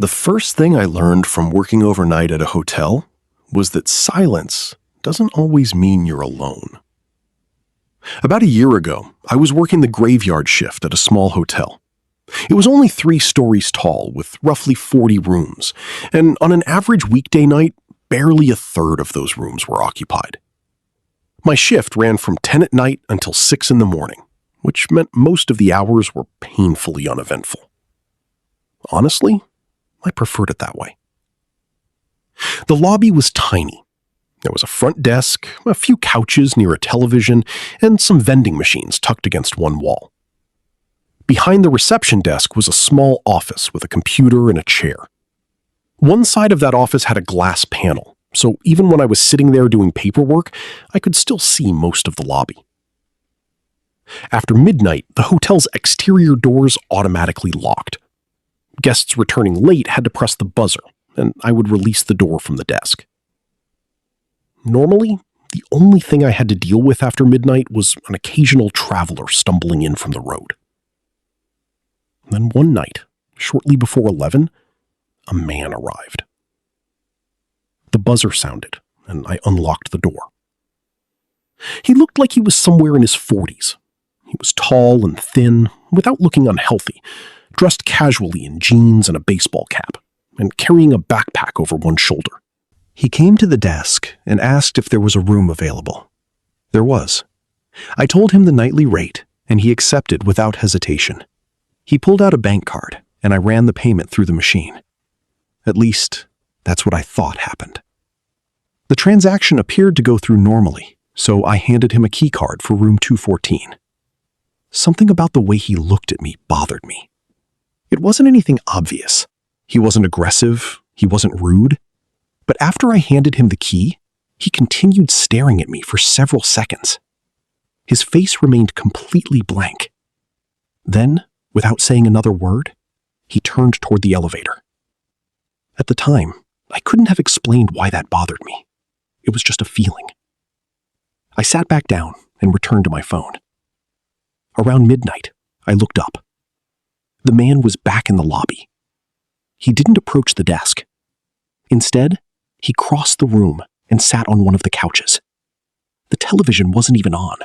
The first thing I learned from working overnight at a hotel was that silence doesn't always mean you're alone. About a year ago, I was working the graveyard shift at a small hotel. It was only 3 stories tall with roughly 40 rooms, and on an average weekday night, barely a third of those rooms were occupied. My shift ran from 10 at night until 6 in the morning, which meant most of the hours were painfully uneventful. Honestly, I preferred it that way. The lobby was tiny. There was a front desk, a few couches near a television, and some vending machines tucked against one wall. Behind the reception desk was a small office with a computer and a chair. One side of that office had a glass panel, so even when I was sitting there doing paperwork, I could still see most of the lobby. After midnight, the hotel's exterior doors automatically locked. Guests returning late had to press the buzzer, and I would release the door from the desk. Normally, the only thing I had to deal with after midnight was an occasional traveler stumbling in from the road. Then one night, shortly before 11, a man arrived. The buzzer sounded, and I unlocked the door. He looked like he was somewhere in his 40s. He was tall and thin, without looking unhealthy, dressed casually in jeans and a baseball cap, and carrying a backpack over one shoulder. He came to the desk and asked if there was a room available. There was. I told him the nightly rate, and he accepted without hesitation. He pulled out a bank card, and I ran the payment through the machine. At least, that's what I thought happened. The transaction appeared to go through normally, so I handed him a key card for room 214. Something about the way he looked at me bothered me. It wasn't anything obvious. He wasn't aggressive, he wasn't rude. But after I handed him the key, he continued staring at me for several seconds. His face remained completely blank. Then, without saying another word, he turned toward the elevator. At the time, I couldn't have explained why that bothered me. It was just a feeling. I sat back down and returned to my phone. Around midnight, I looked up. The man was back in the lobby. He didn't approach the desk. Instead, he crossed the room and sat on one of the couches. The television wasn't even on.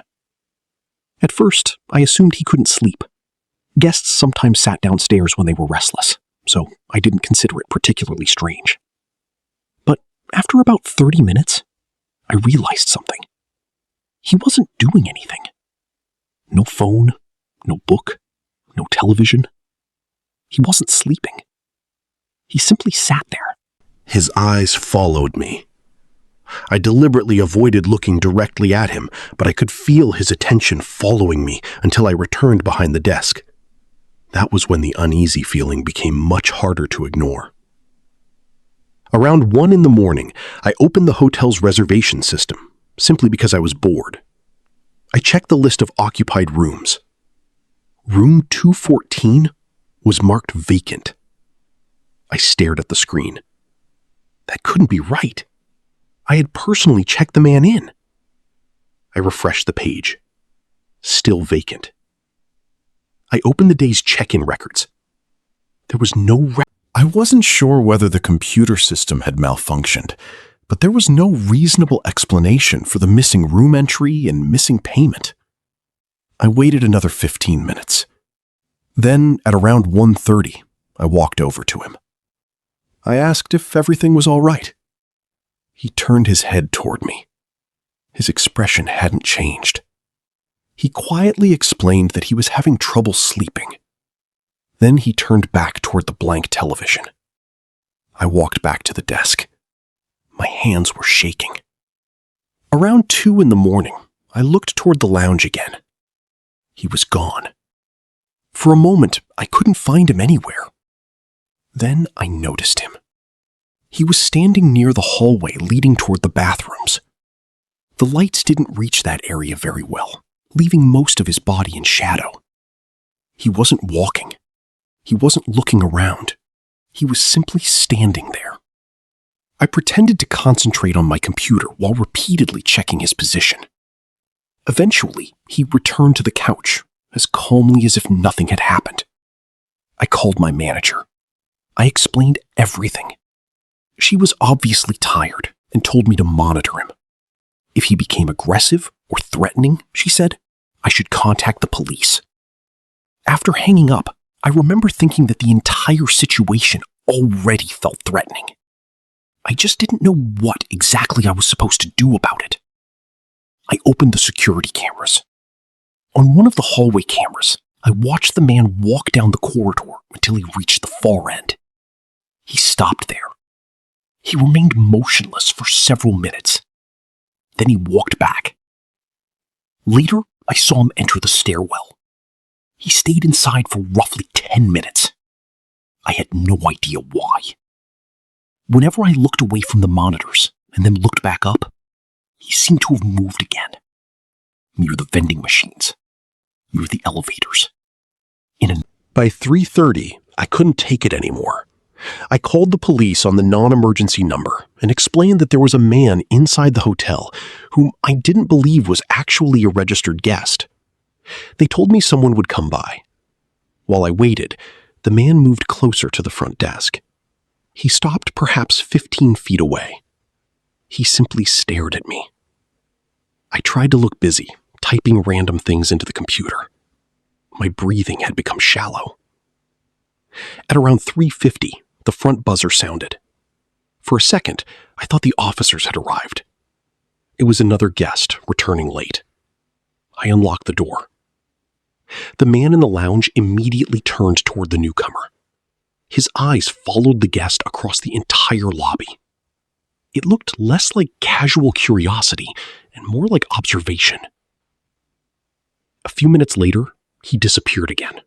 At first, I assumed he couldn't sleep. Guests sometimes sat downstairs when they were restless, so I didn't consider it particularly strange. But after about 30 minutes, I realized something. He wasn't doing anything. No phone, no book, no television. He wasn't sleeping. He simply sat there. His eyes followed me. I deliberately avoided looking directly at him, but I could feel his attention following me until I returned behind the desk. That was when the uneasy feeling became much harder to ignore. Around 1 in the morning, I opened the hotel's reservation system, simply because I was bored. I checked the list of occupied rooms. Room 214 was marked vacant. I stared at the screen. That couldn't be right. I had personally checked the man in. I refreshed the page. Still vacant. I opened the day's check-in records. There was no I wasn't sure whether the computer system had malfunctioned, but there was no reasonable explanation for the missing room entry and missing payment. I waited another 15 minutes. Then, at around 1:30, I walked over to him. I asked if everything was all right. He turned his head toward me. His expression hadn't changed. He quietly explained that he was having trouble sleeping. Then he turned back toward the blank television. I walked back to the desk. My hands were shaking. Around 2 in the morning, I looked toward the lounge again. He was gone. For a moment, I couldn't find him anywhere. Then I noticed him. He was standing near the hallway leading toward the bathrooms. The lights didn't reach that area very well, leaving most of his body in shadow. He wasn't walking. He wasn't looking around. He was simply standing there. I pretended to concentrate on my computer while repeatedly checking his position. Eventually, he returned to the couch, as calmly as if nothing had happened. I called my manager. I explained everything. She was obviously tired and told me to monitor him. If he became aggressive or threatening, she said, I should contact the police. After hanging up, I remember thinking that the entire situation already felt threatening. I just didn't know what exactly I was supposed to do about it. I opened the security cameras. On one of the hallway cameras, I watched the man walk down the corridor until he reached the far end. He stopped there. He remained motionless for several minutes. Then he walked back. Later, I saw him enter the stairwell. He stayed inside for roughly 10 minutes. I had no idea why. Whenever I looked away from the monitors and then looked back up, he seemed to have moved again. Near the vending machines, near the elevators. By 3:30, I couldn't take it anymore. I called the police on the non-emergency number and explained that there was a man inside the hotel whom I didn't believe was actually a registered guest. They told me someone would come by. While I waited, the man moved closer to the front desk. He stopped perhaps 15 feet away. He simply stared at me. I tried to look busy, typing random things into the computer. My breathing had become shallow. At around 3:50, the front buzzer sounded. For a second, I thought the officers had arrived. It was another guest returning late. I unlocked the door. The man in the lounge immediately turned toward the newcomer. His eyes followed the guest across the entire lobby. It looked less like casual curiosity and more like observation. A few minutes later, he disappeared again.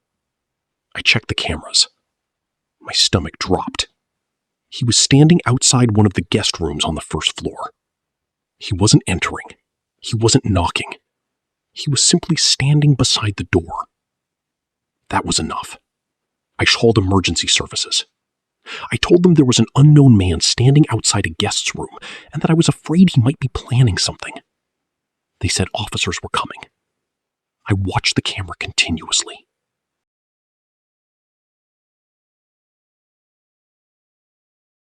I checked the cameras. My stomach dropped. He was standing outside one of the guest rooms on the first floor. He wasn't entering. He wasn't knocking. He was simply standing beside the door. That was enough. I called emergency services. I told them there was an unknown man standing outside a guest's room and that I was afraid he might be planning something. They said officers were coming. I watched the camera continuously.